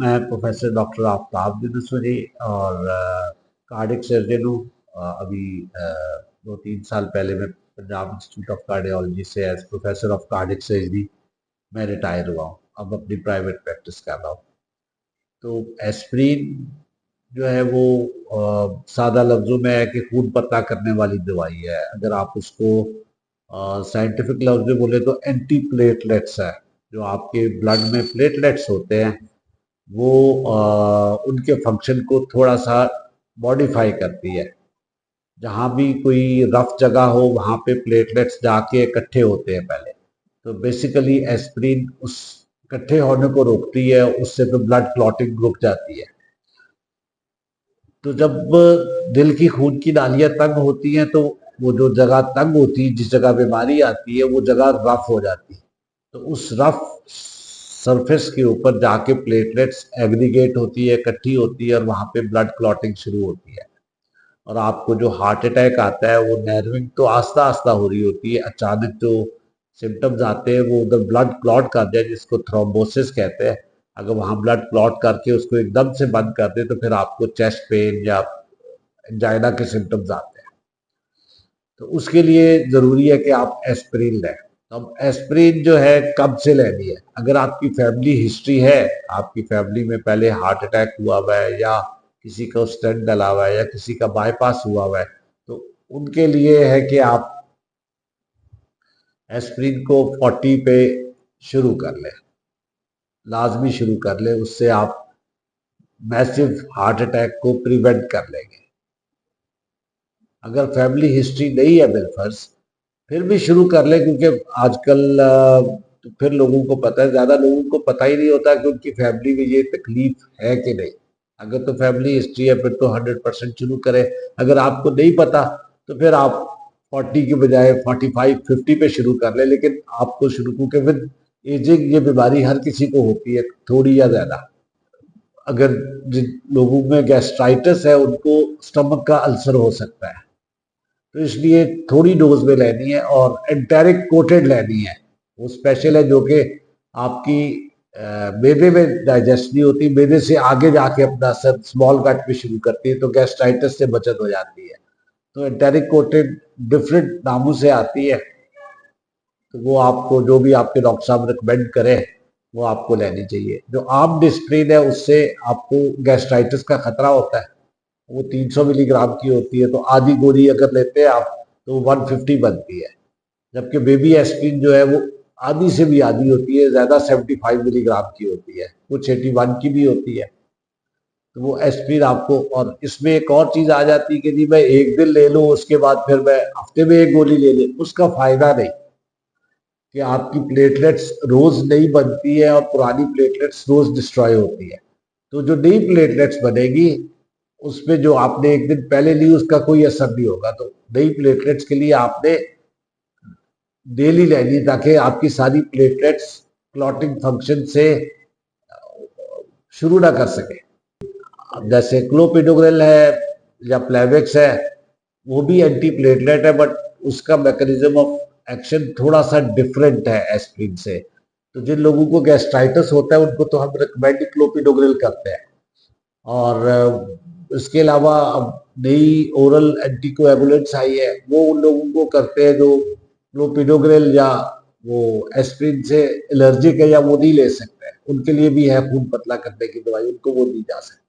मैं professor doctor Aftab यूनुसरी और cardiac surgeon हूँ। अभी 2-3 साल पहले मैं पंजाब इंस्टीट्यूट ऑफ कार्डियोलॉजी से as professor of cardiac surgery मैं रिटायर हुआ हूँ। अब अपनी प्राइवेट प्रैक्टिस कर रहा हूँ। तो एस्प्रिन जो है वो सादा लफ्ज़ों में है कि खून पतला करने वाली दवाई है। अगर आप उसको साइंटिफिक लफ्ज़ में बोले तो एंटी प्लेटलेट्स है। जो आपके ब्लड में प्लेटलेट्स होते हैं वो उनके फंक्शन को थोड़ा सा मॉडिफाई करती है। जहाँ भी कोई रफ जगह हो वहाँ पे प्लेटलेट्स जाके इकट्ठे होते हैं पहले। तो बेसिकली एस्प्रिन उस इकट्ठे होने को रोकती है, उससे तो ब्लड क्लॉटिंग रुक जाती है। तो जब दिल की खून की नालियाँ तंग होती हैं तो वो जो जगह तंग होती है, जिस जगह बीमारी आती है वो जगह रफ हो जाती है। तो उस रफ सरफेस के ऊपर जाके प्लेटलेट्स एग्रीगेट होती है, इकट्ठी होती है और वहाँ पे ब्लड क्लॉटिंग शुरू होती है। और आपको जो हार्ट अटैक आता है वो नर्विंग तो आस्ता आस्ता हो रही होती है। अचानक जो सिम्टम्स आते हैं वो उधर ब्लड क्लॉट कर जाए, जिसको थ्रोम्बोसिस कहते हैं। अगर वहाँ ब्लड क्लॉट करके उसको एकदम से बंद कर दे तो फिर आपको चेस्ट पेन या एंजाइना के सिम्टम्स आते हैं। तो उसके लिए ज़रूरी है कि आप एस्प्रिन लें। अब एस्प्रिन जो है कब से लेनी है? अगर आपकी फैमिली हिस्ट्री है, आपकी फैमिली में पहले हार्ट अटैक हुआ हुआ है या किसी को स्टेंट डला हुआ है या किसी का बाईपास हुआ हुआ है, तो उनके लिए है कि आप एस्प्रिन को 40 पे शुरू कर लें, लाजमी शुरू कर लें। उससे आप मैसिव हार्ट अटैक को प्रिवेंट कर लेंगे। अगर फैमिली हिस्ट्री नहीं है बिलफर्ज, फिर भी शुरू कर ले, क्योंकि आजकल तो फिर लोगों को पता है, ज्यादा लोगों को पता ही नहीं होता कि उनकी फैमिली में ये तकलीफ है कि नहीं। अगर तो फैमिली हिस्ट्री है फिर तो 100% शुरू करें। अगर आपको नहीं पता तो फिर आप 40 के बजाय 45-50 पे शुरू कर ले। लेकिन आपको शुरू, क्योंकि फिर एजिंग ये बीमारी हर किसी को होती है, थोड़ी या ज्यादा। अगर जिन लोगों में गैस्ट्राइटिस है उनको स्टमक का अल्सर हो सकता है, तो इसलिए थोड़ी डोज में लेनी है और एंटेरिक कोटेड लेनी है। वो स्पेशल है जो कि आपकी मैदे में डाइजेस्ट नहीं होती, मैदे से आगे जाके अपना असर स्मॉल गट में शुरू करती है, तो गैस्ट्राइटिस से बचत हो जाती है। तो एंटेरिक कोटेड डिफरेंट नामों से आती है, तो वो आपको जो भी आपके डॉक्टर साहब रिकमेंड करें वो आपको लेनी चाहिए। जो आम डिस्प्रिन है उससे आपको गैस्ट्राइटिस का खतरा होता है। वो 300 मिलीग्राम की होती है, तो आधी गोली अगर लेते हैं आप तो 150 बनती है। जबकि बेबी एस्प्रिन जो है वो आधी से भी आधी होती है, ज्यादा 75 मिलीग्राम की होती है, कुछ 81 की भी होती है। तो वो एस्प्रिन आपको, और इसमें एक और चीज आ जाती है कि जी मैं एक दिन ले लूँ उसके बाद फिर मैं हफ्ते में एक गोली ले लूँ, उसका फायदा नहीं। कि आपकी प्लेटलेट्स रोज नहीं बनती है और पुरानी प्लेटलेट्स रोज डिस्ट्रॉय होती है। तो जो नई प्लेटलेट्स बनेगी उसमें जो आपने एक दिन पहले ली उसका कोई असर नहीं होगा। तो नई प्लेटलेट्स के लिए आपने डेली लेनी, ताकि आपकी सारी प्लेटलेट्स क्लॉटिंग फंक्शन से शुरू ना कर सके। अब जैसे क्लोपिडोग्रेल है या प्लेवेक्स है, वो भी एंटी प्लेटलेट है, बट उसका मैकेनिज्म ऑफ एक्शन थोड़ा सा डिफरेंट है एस्प्रिन से। तो जिन लोगों को गैस्ट्राइटिस होता है उनको तो हम रिकमेंड क्लोपिडोग्रेल करते हैं। और इसके अलावा अब नई ओरल एंटीकोएगुलेंट्स आई है, वो उन लोगों को करते हैं जो क्लोपिडोग्रेल या वो एस्प्रिन से एलर्जिक है या वो नहीं ले सकते हैं। उनके लिए भी है खून पतला करने की दवाई, उनको वो दी जा सकती है।